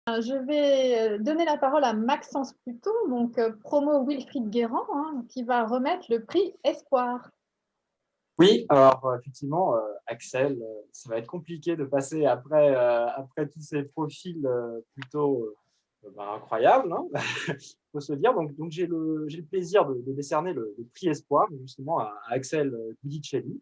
Je vais donner la parole à Maxence plutôt, donc promo Wilfried Guérand, hein, qui va remettre le prix Espoir. Oui, alors effectivement, Axel, ça va être compliqué de passer après tous ces profils plutôt incroyables, hein, faut se le dire. Donc j'ai le plaisir de décerner le prix Espoir justement à Axel Guidicelli,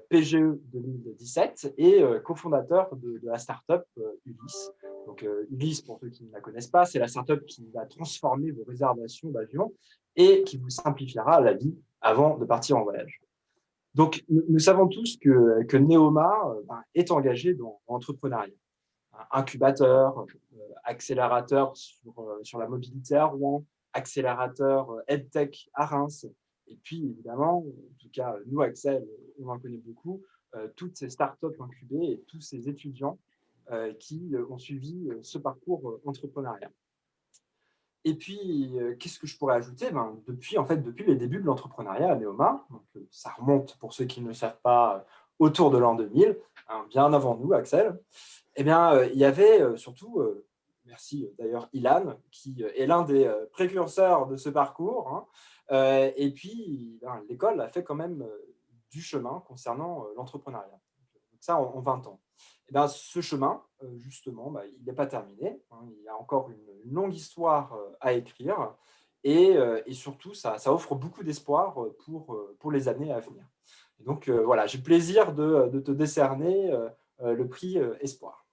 PGE 2017 et cofondateur de la startup Ulysse. Donc Ulysse, pour ceux qui ne la connaissent pas, c'est la startup qui va transformer vos réservations d'avion et qui vous simplifiera la vie avant de partir en voyage. Donc, nous savons tous que Neoma est engagé dans l'entrepreneuriat. Incubateur, accélérateur sur la mobilité à Rouen, accélérateur EdTech à Reims. Et puis, évidemment, en tout cas, nous, Axel, on en connaît beaucoup, toutes ces startups incubées et tous ces étudiants qui ont suivi ce parcours entrepreneurial. Et puis, qu'est-ce que je pourrais ajouter? Depuis les débuts de l'entrepreneuriat à Neoma, donc, ça remonte, pour ceux qui ne le savent pas, autour de l'an 2000, hein, bien avant nous, Axel, eh bien, il y avait surtout, merci d'ailleurs Ilan, qui est l'un des précurseurs de ce parcours, hein, et puis, l'école a fait quand même du chemin concernant l'entrepreneuriat. Donc ça, en 20 ans. Eh bien, ce chemin, justement, il n'est pas terminé, hein. Il y a encore une longue histoire à écrire et surtout, ça offre beaucoup d'espoir pour les années à venir. Et donc, voilà, j'ai le plaisir de te décerner le prix Espoir.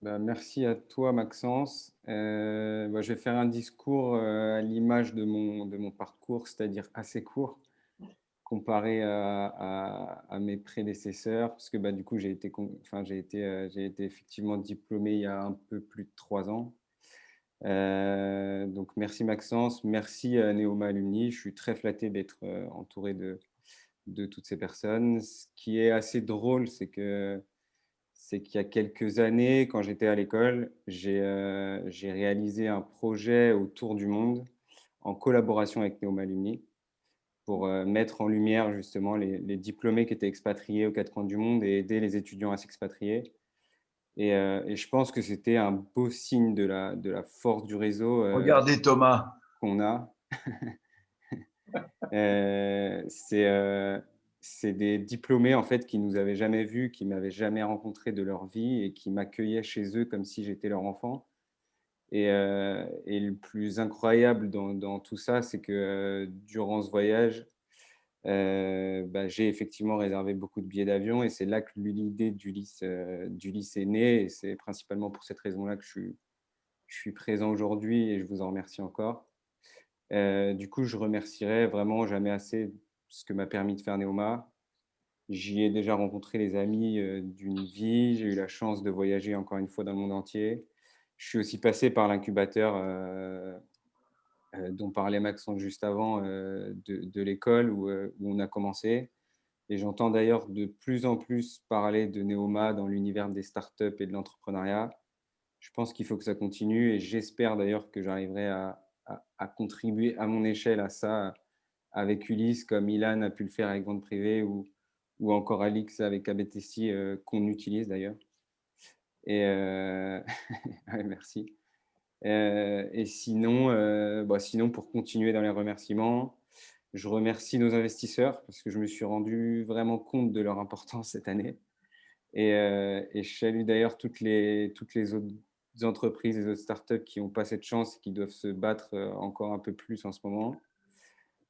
Merci à toi, Maxence. Je vais faire un discours à l'image de mon parcours, c'est-à-dire assez court, comparé à mes prédécesseurs, parce que du coup, j'ai été effectivement diplômé il y a un peu plus de 3 ans. Donc, merci Maxence, merci à Neoma Alumni. Je suis très flatté d'être entouré de toutes ces personnes. Ce qui est assez drôle, c'est qu'il y a quelques années, quand j'étais à l'école, j'ai réalisé un projet autour du monde en collaboration avec Neoma Alumni pour mettre en lumière justement les diplômés qui étaient expatriés aux quatre coins du monde et aider les étudiants à s'expatrier. Et je pense que c'était un beau signe de la force du réseau Regardez Thomas. qu'on a. Euh, c'est euh, c'est des diplômés en fait qui nous avaient jamais vus, qui m'avaient jamais rencontré de leur vie et qui m'accueillaient chez eux comme si j'étais leur enfant. Et le plus incroyable dans tout ça, c'est que durant ce voyage, j'ai effectivement réservé beaucoup de billets d'avion et c'est là que l'idée d'Ulysse est née. Et c'est principalement pour cette raison-là que je suis présent aujourd'hui et je vous en remercie encore. Du coup, je remercierai vraiment jamais assez ce que m'a permis de faire Neoma. J'y ai déjà rencontré les amis d'une vie. J'ai eu la chance de voyager encore une fois dans le monde entier. Je suis aussi passé par l'incubateur dont parlait Maxence juste avant de l'école où on a commencé. Et j'entends d'ailleurs de plus en plus parler de Neoma dans l'univers des startups et de l'entrepreneuriat. Je pense qu'il faut que ça continue et j'espère d'ailleurs que j'arriverai à contribuer à mon échelle à ça avec Ulysse, comme Ilan a pu le faire avec Vente Privée ou encore Alix avec ABTC, qu'on utilise d'ailleurs. Et ouais, merci. Et sinon, sinon, pour continuer dans les remerciements, je remercie nos investisseurs parce que je me suis rendu vraiment compte de leur importance cette année. Et je salue d'ailleurs toutes les autres entreprises, les autres startups qui n'ont pas cette chance et qui doivent se battre encore un peu plus en ce moment.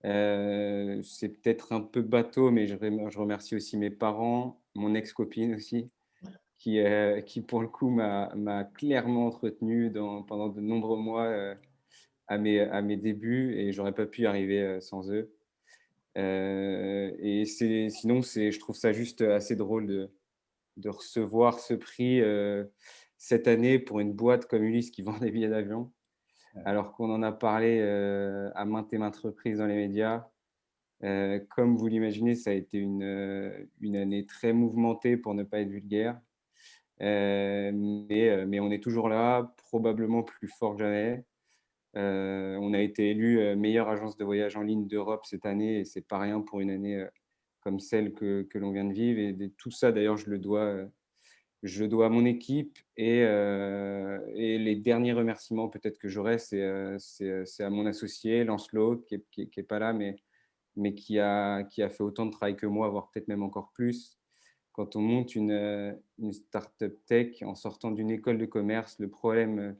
C'est peut-être un peu bateau, mais je remercie aussi mes parents, mon ex-copine aussi, qui pour le coup m'a clairement entretenu pendant de nombreux mois à mes débuts et j'aurais pas pu y arriver sans eux. Et sinon, je trouve ça juste assez drôle de recevoir ce prix cette année pour une boîte comme Ulysse qui vend des billets d'avion, alors qu'on en a parlé à maintes et maintes reprises dans les médias. Comme vous l'imaginez, ça a été une année très mouvementée pour ne pas être vulgaire. Mais on est toujours là, probablement plus fort que jamais. On a été élu meilleure agence de voyage en ligne d'Europe cette année et c'est pas rien pour une année comme celle que l'on vient de vivre. Et tout ça, d'ailleurs, je dois à mon équipe et les derniers remerciements peut-être que j'aurai, c'est à mon associé Lancelot qui est pas là, mais qui a fait autant de travail que moi, voire peut-être même encore plus. Quand on monte une start-up tech en sortant d'une école de commerce, le problème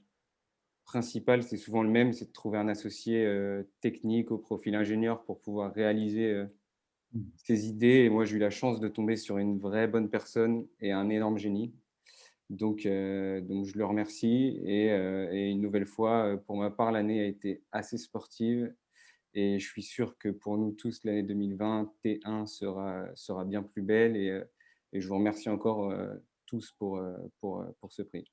principal, c'est souvent le même, c'est de trouver un associé technique au profil ingénieur pour pouvoir réaliser ses idées. Et moi, j'ai eu la chance de tomber sur une vraie bonne personne et un énorme génie. Donc je le remercie. Et une nouvelle fois, pour ma part, l'année a été assez sportive. Et je suis sûr que pour nous tous, l'année 2020, T1 sera bien plus belle. Et je vous remercie encore tous pour ce prix.